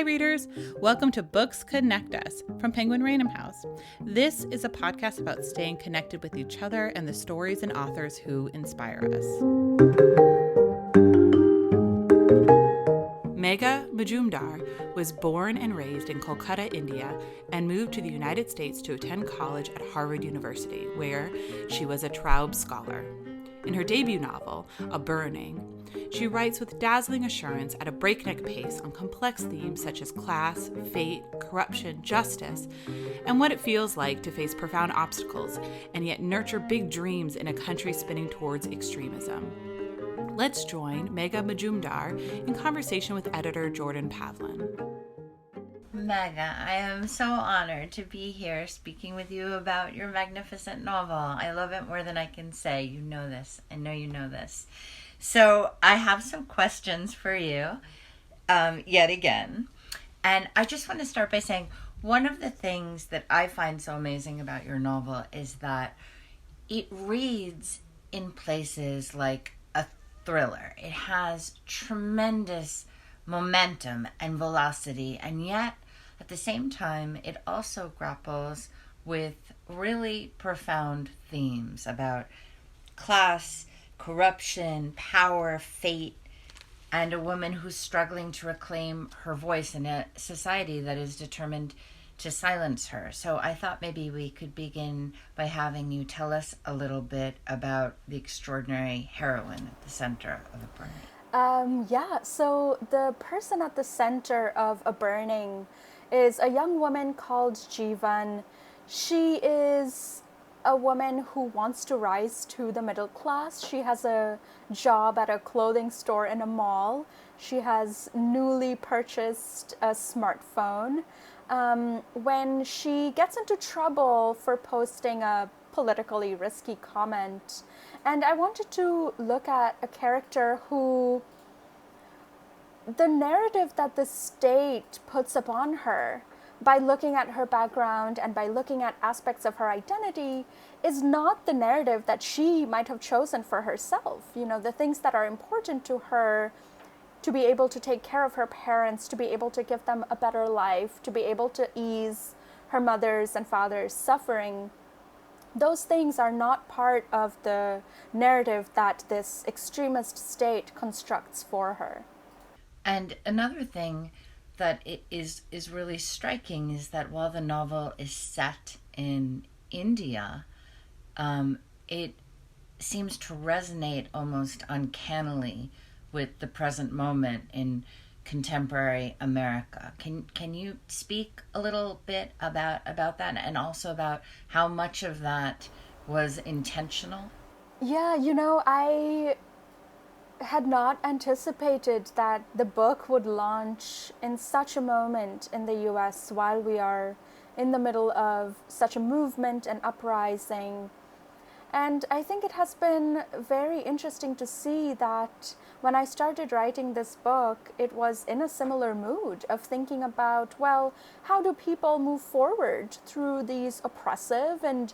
readers. Welcome to Books Connect Us from Penguin Random House. This is a podcast about staying connected with each other and the stories and authors who inspire us. Megha Majumdar was born and raised in Kolkata, India, and moved to the United States to attend college at Harvard University, where she was a Traub Scholar. In her debut novel, A Burning, she writes with dazzling assurance at a breakneck pace on complex themes such as class, fate, corruption, justice, and what it feels like to face profound obstacles and yet nurture big dreams in a country spinning towards extremism. Let's join Megha Majumdar in conversation with editor Jordan Pavlin. Megha, I am so honored to be here speaking with you about your magnificent novel. I love it more than I can say. You know this. I know you know this. So I have some questions for you, yet again. And I just want to start by saying one of the things that I find so amazing about your novel is that it reads in places like a thriller. It has tremendous momentum and velocity, and yet at the same time it also grapples with really profound themes about class, corruption, power, fate, and a woman who's struggling to reclaim her voice in a society that is determined to silence her. So I thought maybe we could begin by having you tell us a little bit about the extraordinary heroine at the center of A Burning. So the person at the center of A Burning is a young woman called Jeevan. She is a woman who wants to rise to the middle class. She has a job at a clothing store in a mall. She has newly purchased a smartphone. When she gets into trouble for posting a politically risky comment, and I wanted to look at a character who the narrative that the state puts upon her by looking at her background and by looking at aspects of her identity is not the narrative that she might have chosen for herself. You know, the things that are important to her, to be able to take care of her parents, to be able to give them a better life, to be able to ease her mother's and father's suffering, those things are not part of the narrative that this extremist state constructs for her. And another thing that it is really striking is that while the novel is set in India, it seems to resonate almost uncannily with the present moment in contemporary America. Can you speak a little bit about that, and also about how much of that was intentional? Yeah, I had not anticipated that the book would launch in such a moment in the US while we are in the middle of such a movement and uprising. And I think it has been very interesting to see that when I started writing this book, it was in a similar mood of thinking about, well, how do people move forward through these oppressive and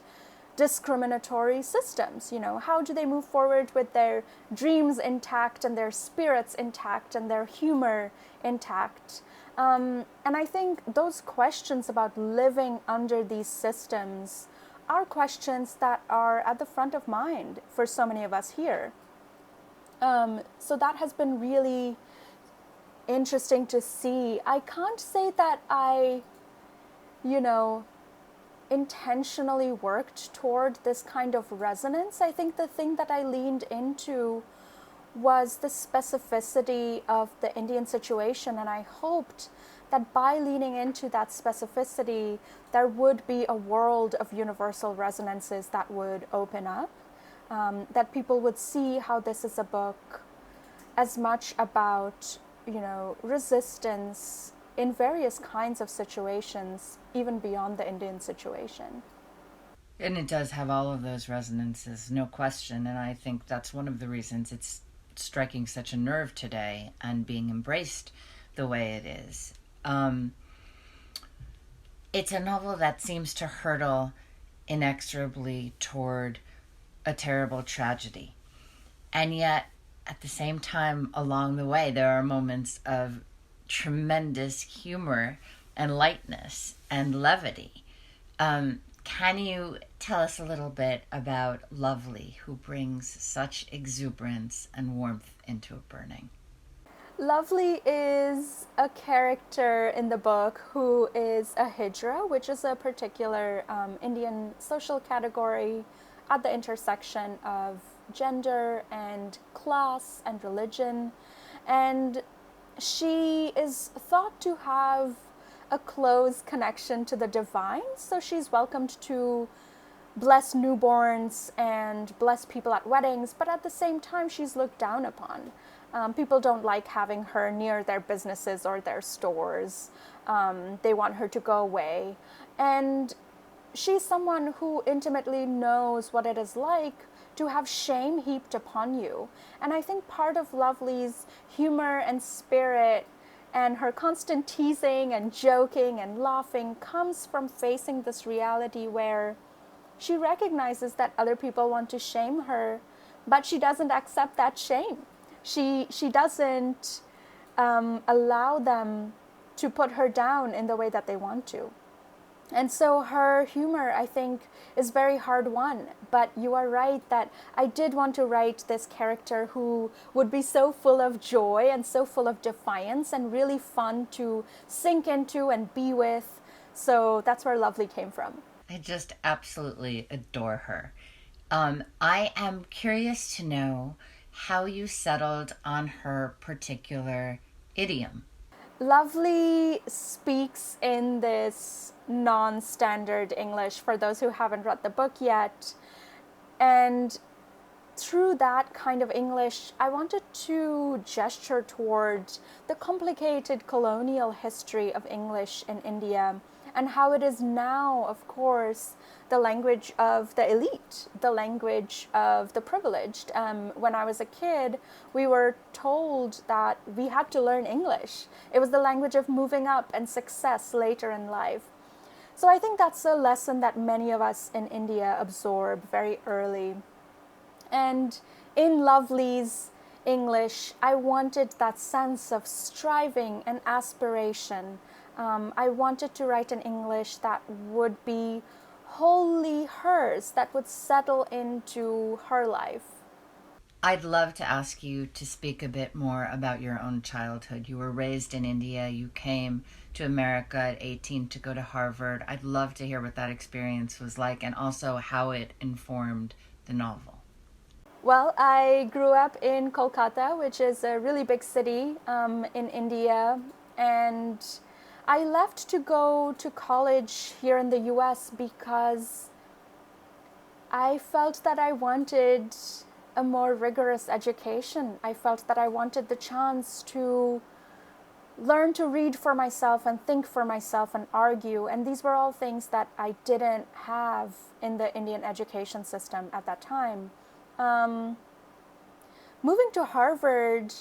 discriminatory systems? How do they move forward with their dreams intact and their spirits intact and their humor intact? And I think those questions about living under these systems are questions that are at the front of mind for so many of us here. So that has been really interesting to see. I can't say that I, intentionally worked toward this kind of resonance. I think the thing that I leaned into was the specificity of the Indian situation, and I hoped that by leaning into that specificity, there would be a world of universal resonances that would open up, that people would see how this is a book as much about, resistance in various kinds of situations, even beyond the Indian situation. And it does have all of those resonances, no question. And I think that's one of the reasons it's striking such a nerve today and being embraced the way it is. It's a novel that seems to hurtle inexorably toward a terrible tragedy. And yet, at the same time, along the way, there are moments of tremendous humor and lightness and levity. Can you tell us a little bit about Lovely, who brings such exuberance and warmth into a burning? Lovely is a character in the book who is a hijra, which is a particular Indian social category at the intersection of gender and class and religion. And she is thought to have a close connection to the divine, so she's welcomed to bless newborns and bless people at weddings, but at the same time, she's looked down upon. People don't like having her near their businesses or their stores. They want her to go away. And she's someone who intimately knows what it is like to have shame heaped upon you. And I think part of Lovely's humor and spirit and her constant teasing and joking and laughing comes from facing this reality where she recognizes that other people want to shame her, but she doesn't accept that shame. She doesn't allow them to put her down in the way that they want to. And so her humor, I think, is very hard won. But you are right that I did want to write this character who would be so full of joy and so full of defiance and really fun to sink into and be with. So that's where Lovely came from. I just absolutely adore her. I am curious to know how you settled on her particular idiom. Lovely speaks in this non-standard English for those who haven't read the book yet. And through that kind of English, I wanted to gesture toward the complicated colonial history of English in India and how it is now, of course, the language of the elite, the language of the privileged. When I was a kid, we were told that we had to learn English. It was the language of moving up and success later in life. So I think that's a lesson that many of us in India absorb very early. And in Lovely's English, I wanted that sense of striving and aspiration. I wanted to write an English that would be wholly hers, that would settle into her life. I'd love to ask you to speak a bit more about your own childhood. You were raised in India. You came to America at 18 to go to Harvard. I'd love to hear what that experience was like and also how it informed the novel. Well, I grew up in Kolkata, which is a really big city in India, and I left to go to college here in the US because I felt that I wanted a more rigorous education. I felt that I wanted the chance to learn to read for myself and think for myself and argue. And these were all things that I didn't have in the Indian education system at that time. Moving to Harvard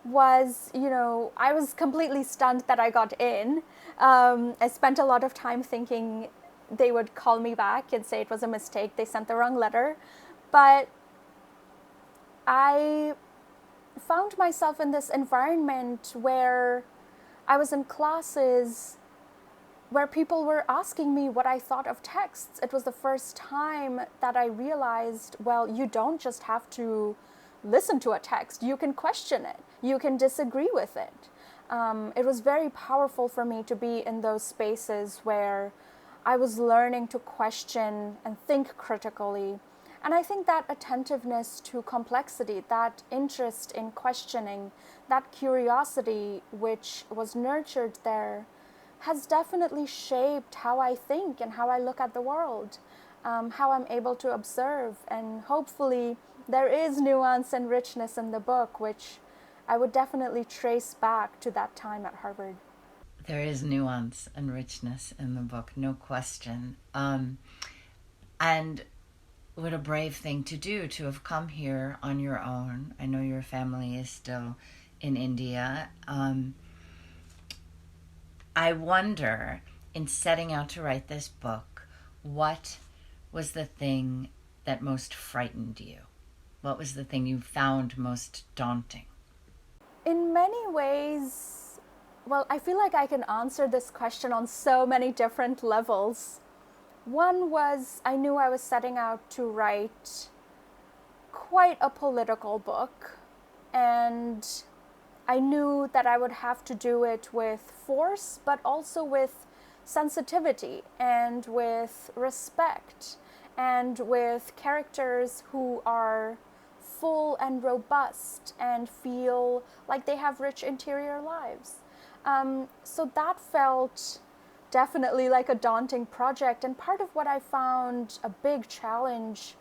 was, I was completely stunned that I got in. I spent a lot of time thinking they would call me back and say it was a mistake. They sent the wrong letter. But I found myself in this environment where I was in classes where people were asking me what I thought of texts. It was the first time that I realized, well, you don't just have to listen to a text. You can question it. You can disagree with it. It was very powerful for me to be in those spaces where I was learning to question and think critically. And I think that attentiveness to complexity, that interest in questioning, that curiosity which was nurtured there has definitely shaped how I think and how I look at the world, how I'm able to observe. And hopefully there is nuance and richness in the book, which I would definitely trace back to that time at Harvard. There is nuance and richness in the book, no question. And what a brave thing to do, to have come here on your own. I know your family is still in India. I wonder, in setting out to write this book, what was the thing that most frightened you? What was the thing you found most daunting? In many ways, Well, I feel like I can answer this question on so many different levels. One was I knew I was setting out to write quite a political book, and I knew that I would have to do it with force, but also with sensitivity and with respect and with characters who are full and robust and feel like they have rich interior lives. So that felt definitely like a daunting project. And part of what I found a big challenge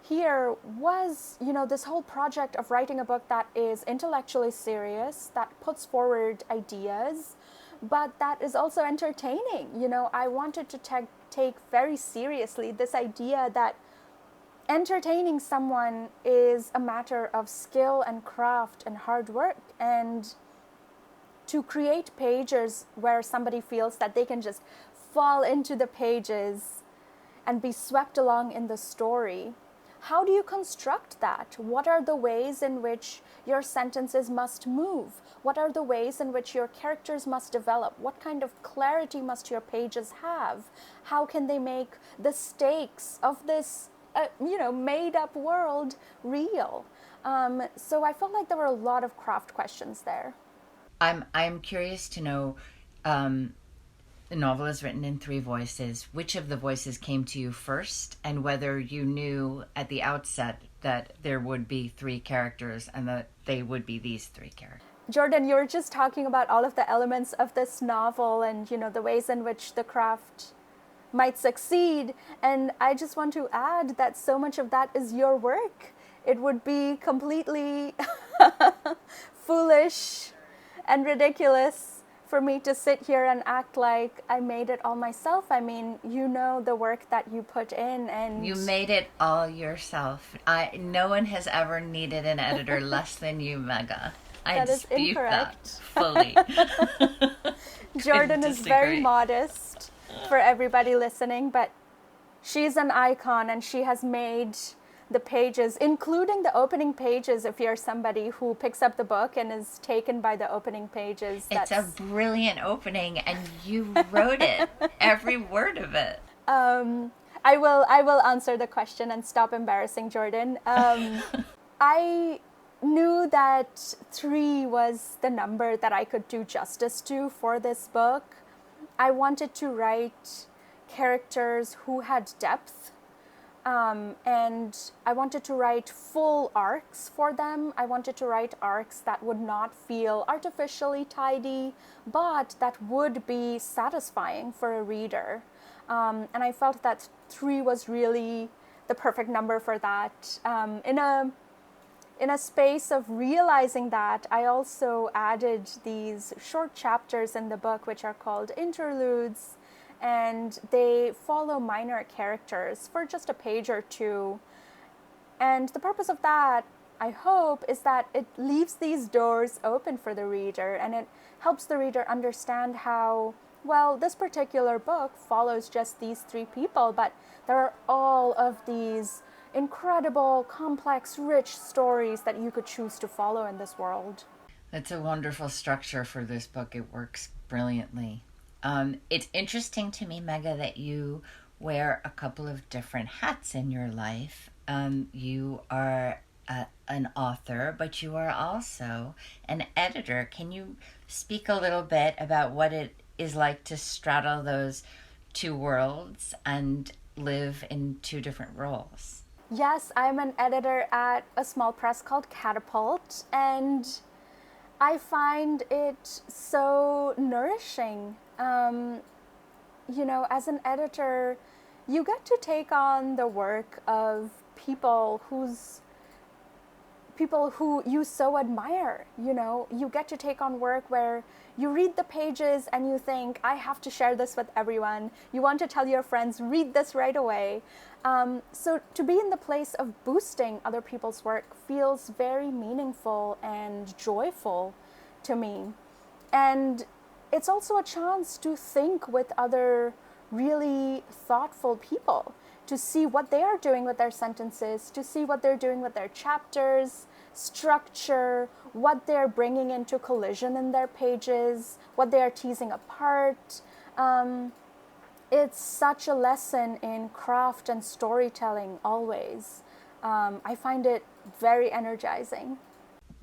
here was, this whole project of writing a book that is intellectually serious, that puts forward ideas, but that is also entertaining. I wanted to take very seriously this idea that entertaining someone is a matter of skill and craft and hard work, and to create pages where somebody feels that they can just fall into the pages and be swept along in the story. How do you construct that? What are the ways in which your sentences must move? What are the ways in which your characters must develop? What kind of clarity must your pages have? How can they make the stakes of this, made up world real? So I felt like there were a lot of craft questions there. I'm curious to know, the novel is written in 3 voices. Which of the voices came to you first, and whether you knew at the outset that there would be 3 characters and that they would be these 3 characters? Jordan, you were just talking about all of the elements of this novel and, the ways in which the craft might succeed. And I just want to add that so much of that is your work. It would be completely foolish and ridiculous for me to sit here and act like I made it all myself. I mean, the work that you put in, and you made it all yourself. No one has ever needed an editor less than you, Megha. I dispute that fully. Jordan is very modest for everybody listening, but she's an icon, and she has made the pages, including the opening pages, if you're somebody who picks up the book and is taken by the opening pages. It's a brilliant opening, and you wrote it, every word of it. I will answer the question and stop embarrassing Jordan. I knew that 3 was the number that I could do justice to for this book. I wanted to write characters who had depth. And I wanted to write full arcs for them. I wanted to write arcs that would not feel artificially tidy, but that would be satisfying for a reader. And I felt that 3 was really the perfect number for that. In a space of realizing that, I also added these short chapters in the book, which are called interludes, and they follow minor characters for just a page or 2. And the purpose of that, I hope, is that it leaves these doors open for the reader, and it helps the reader understand how, well, this particular book follows just these 3 people, but there are all of these incredible, complex, rich stories that you could choose to follow in this world. That's a wonderful structure for this book. It works brilliantly. It's interesting to me, Megha, that you wear a couple of different hats in your life. You are an author, but you are also an editor. Can you speak a little bit about what it is like to straddle those 2 worlds and live in 2 different roles? Yes, I'm an editor at a small press called Catapult, and I find it so nourishing. As an editor, you get to take on the work of people who you so admire. You get to take on work where you read the pages and you think, I have to share this with everyone. You want to tell your friends, read this right away. So to be in the place of boosting other people's work feels very meaningful and joyful to me. And it's also a chance to think with other really thoughtful people, to see what they are doing with their sentences, to see what they're doing with their chapters, structure, what they're bringing into collision in their pages, what they are teasing apart. It's such a lesson in craft and storytelling always. I find it very energizing.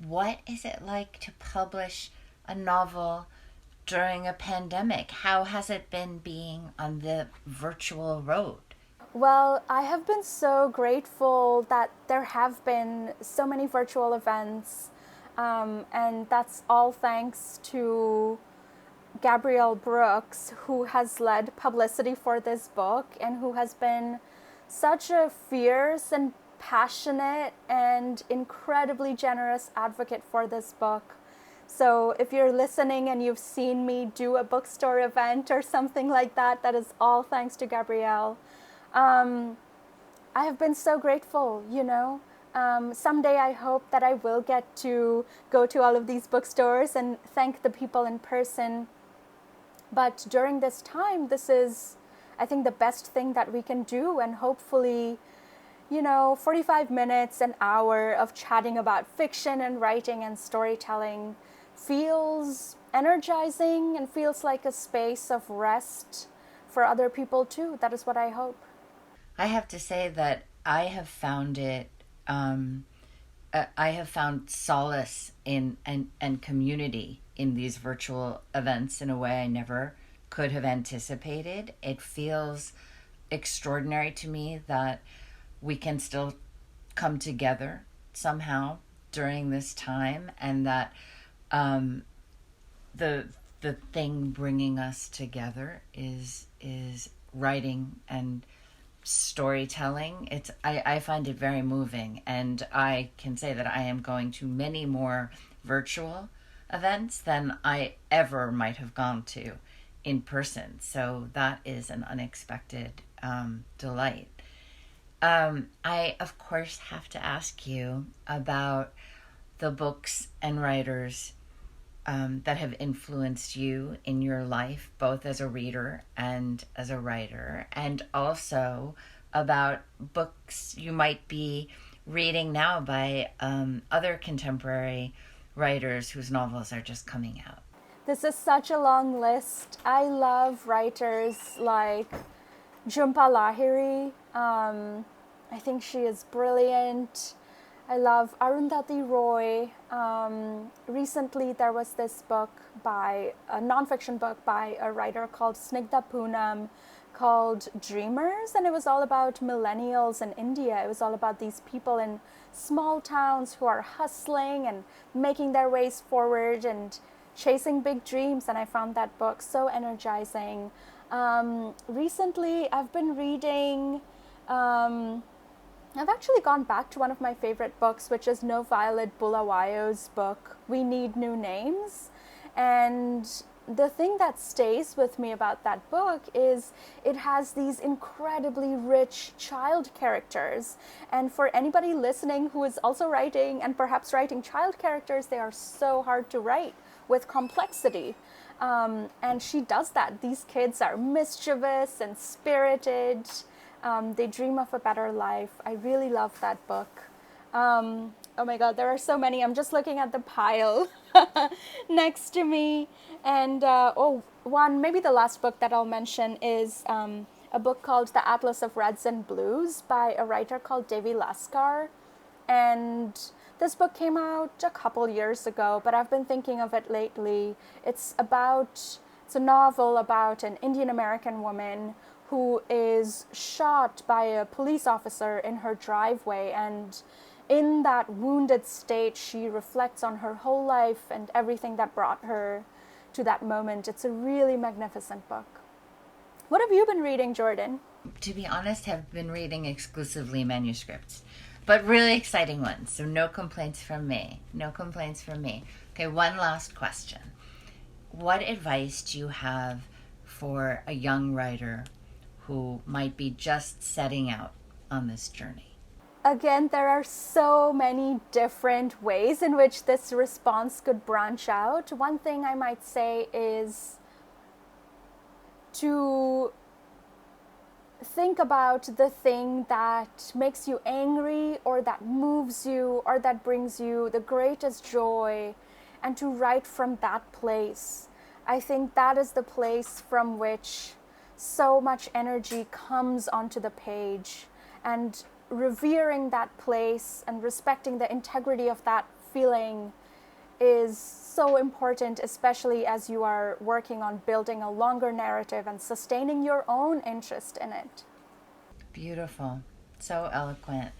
What is it like to publish a novel during a pandemic? How has it been being on the virtual road? Well, I have been so grateful that there have been so many virtual events, and that's all thanks to Gabrielle Brooks, who has led publicity for this book and who has been such a fierce and passionate and incredibly generous advocate for this book. So if you're listening and you've seen me do a bookstore event or something like that, that is all thanks to Gabrielle. I have been so grateful, you know. Someday I hope that I will get to go to all of these bookstores and thank the people in person. But during this time, this is, I think, the best thing that we can do. And hopefully, 45 minutes, an hour of chatting about fiction and writing and storytelling feels energizing and feels like a space of rest for other people too. That is what I hope. I have to say that I have found it, I have found solace in and community in these virtual events in a way I never could have anticipated. It feels extraordinary to me that we can still come together somehow during this time, and that the thing bringing us together is writing and storytelling. I find it very moving, and I can say that I am going to many more virtual events than I ever might have gone to in person. So that is an unexpected delight. I, of course, have to ask you about the books and writers that have influenced you in your life, both as a reader and as a writer, and also about books you might be reading now by other contemporary writers whose novels are just coming out. This is such a long list. I love writers like Jhumpa Lahiri. I think she is brilliant. I love Arundhati Roy. Recently there was this book a nonfiction book by a writer called Snigdha Poonam called Dreamers, and it was all about millennials in India. It was all about these people in small towns who are hustling and making their ways forward and chasing big dreams, and I found that book so energizing. Recently I've been reading I've actually gone back to one of my favorite books, which is No Violet Bulawayo's book, We Need New Names. And the thing that stays with me about that book is it has these incredibly rich child characters. And for anybody listening who is also writing and perhaps writing child characters, they are so hard to write with complexity. And she does that. These kids are mischievous and spirited. They dream of a better life. I really love that book. Oh my God, there are so many. I'm just looking at the pile next to me. And maybe the last book that I'll mention is a book called The Atlas of Reds and Blues by a writer called Devi Laskar. And this book came out a couple years ago, but I've been thinking of it lately. It's a novel about an Indian American woman who is shot by a police officer in her driveway, and in that wounded state she reflects on her whole life and everything that brought her to that moment. It's a really magnificent book. What have you been reading, Jordan? To be honest, have been reading exclusively manuscripts, but really exciting ones, so no complaints from me. Okay, one last question. What advice do you have for a young writer who might be just setting out on this journey? Again, there are so many different ways in which this response could branch out. One thing I might say is to think about the thing that makes you angry or that moves you or that brings you the greatest joy, and to write from that place. I think that is the place from which so much energy comes onto the page, and revering that place and respecting the integrity of that feeling is so important, especially as you are working on building a longer narrative and sustaining your own interest in it. Beautiful. So eloquent.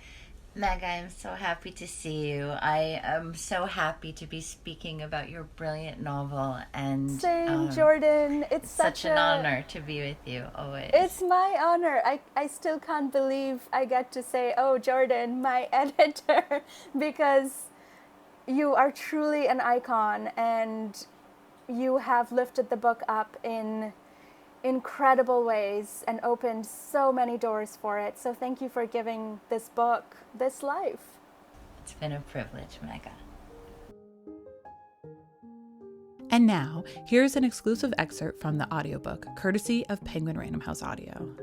Meg, I am so happy to see you. I am so happy to be speaking about your brilliant novel. And Same, Jordan. It's such an honor to be with you, always. It's my honor. I still can't believe I get to say, oh, Jordan, my editor, because you are truly an icon, and you have lifted the book up in incredible ways and opened so many doors for it. So thank you for giving this book this life. It's been a privilege, Megha. And now, here's an exclusive excerpt from the audiobook, courtesy of Penguin Random House Audio.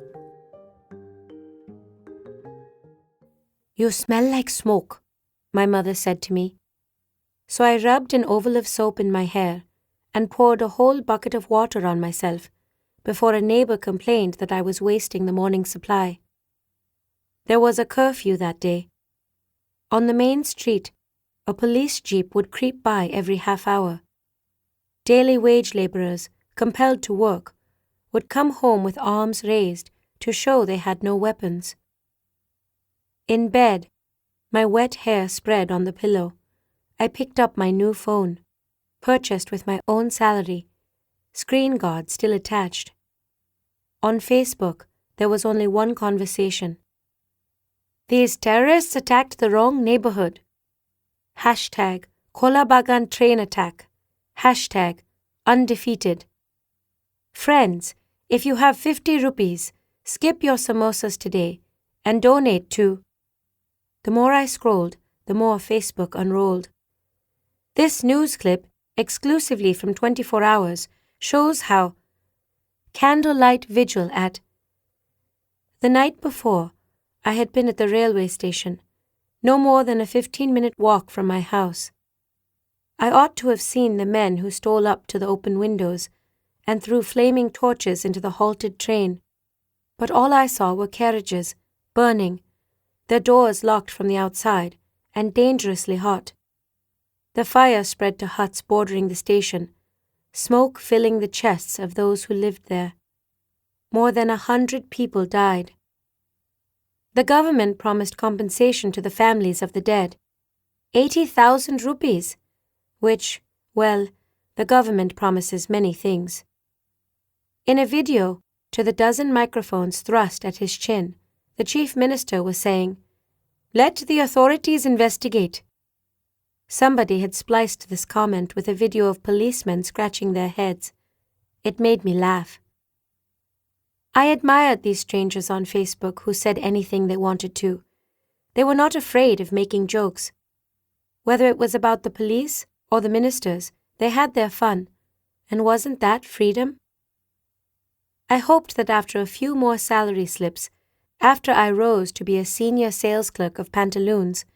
"You smell like smoke," my mother said to me. So I rubbed an oval of soap in my hair and poured a whole bucket of water on myself before a neighbor complained that I was wasting the morning supply. There was a curfew that day. On the main street, a police jeep would creep by every half hour. Daily wage laborers, compelled to work, would come home with arms raised to show they had no weapons. In bed, my wet hair spread on the pillow, I picked up my new phone, purchased with my own salary, screen guard still attached. On Facebook, there was only one conversation. "These terrorists attacked the wrong neighborhood." Hashtag Kolabagan train attack. Hashtag undefeated. "Friends, if you have 50 rupees, skip your samosas today and donate to..." The more I scrolled, the more Facebook unrolled. This news clip, exclusively from 24 Hours, shows how candlelight vigil at... The night before, I had been at the railway station, no more than a 15-minute walk from my house. I ought to have seen the men who stole up to the open windows and threw flaming torches into the halted train, but all I saw were carriages, burning, their doors locked from the outside, and dangerously hot. The fire spread to huts bordering the station, smoke filling the chests of those who lived there. More than 100 people died. The government promised compensation to the families of the dead. 80,000 rupees, which, well, the government promises many things. In a video, to the dozen microphones thrust at his chin, the chief minister was saying, "Let the authorities investigate." Somebody had spliced this comment with a video of policemen scratching their heads. It made me laugh. I admired these strangers on Facebook who said anything they wanted to. They were not afraid of making jokes. Whether it was about the police or the ministers, they had their fun. And wasn't that freedom? I hoped that after a few more salary slips, after I rose to be a senior sales clerk of pantaloons,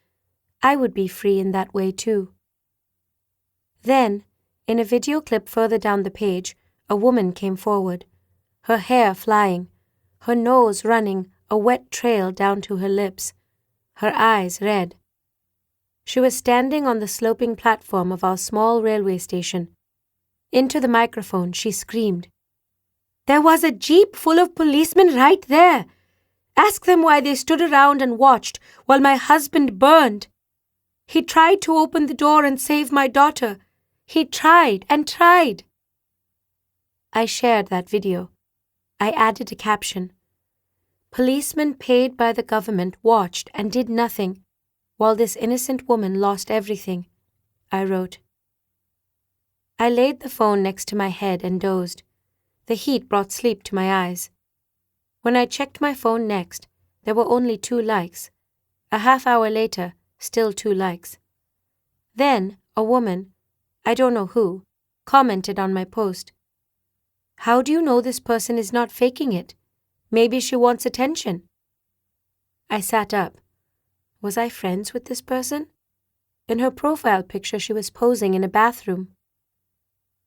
I would be free in that way too. Then, in a video clip further down the page, a woman came forward, her hair flying, her nose running a wet trail down to her lips, her eyes red. She was standing on the sloping platform of our small railway station. Into the microphone, she screamed, "There was a jeep full of policemen right there. Ask them why they stood around and watched while my husband burned. He tried to open the door and save my daughter. He tried and tried." I shared that video. I added a caption. "Policemen paid by the government watched and did nothing, while this innocent woman lost everything," I wrote. I laid the phone next to my head and dozed. The heat brought sleep to my eyes. When I checked my phone next, there were only 2 likes. A half hour later, still 2 likes. Then, a woman, I don't know who, commented on my post. "How do you know this person is not faking it? Maybe she wants attention. I sat up. Was I friends with this person? In her profile picture, she was posing in a bathroom.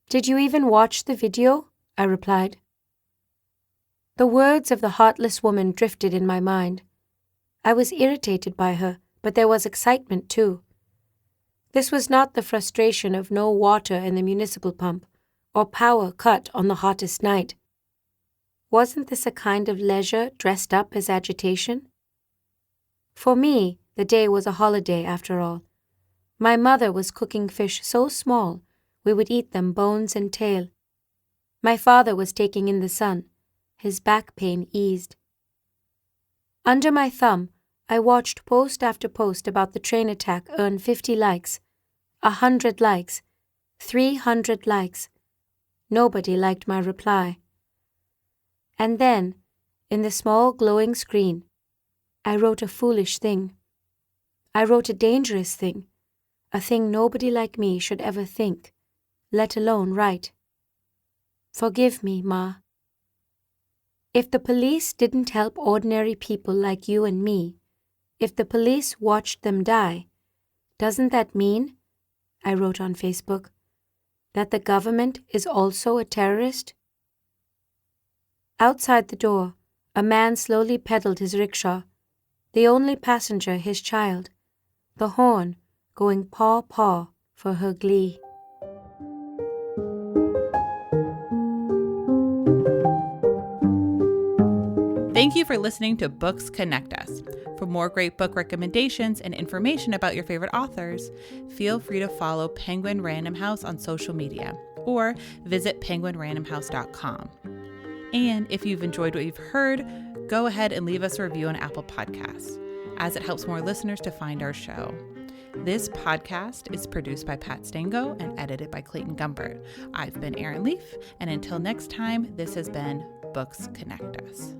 Did you even watch the video? I replied. The words of the heartless woman drifted in my mind. I was irritated by her, but there was excitement too. This was not the frustration of no water in the municipal pump, or power cut on the hottest night. Wasn't this a kind of leisure dressed up as agitation? For me, the day was a holiday after all. My mother was cooking fish so small we would eat them bones and tail. My father was taking in the sun. His back pain eased. Under my thumb, I watched post after post about the train attack earn 50 likes, 100 likes, 300 likes. Nobody liked my reply. And then, in the small glowing screen, I wrote a foolish thing. I wrote a dangerous thing, a thing nobody like me should ever think, let alone write. Forgive me, Ma. If the police didn't help ordinary people like you and me, if the police watched them die, doesn't that mean, I wrote on Facebook, that the government is also a terrorist? Outside the door, a man slowly pedaled his rickshaw, the only passenger his child, the horn going paw-paw for her glee. Thank you for listening to Books Connect Us. For more great book recommendations and information about your favorite authors, feel free to follow Penguin Random House on social media or visit penguinrandomhouse.com. And if you've enjoyed what you've heard, go ahead and leave us a review on Apple Podcasts, as it helps more listeners to find our show. This podcast is produced by Pat Stango and edited by Clayton Gumbert. I've been Erin Leaf, and until next time, this has been Books Connect Us.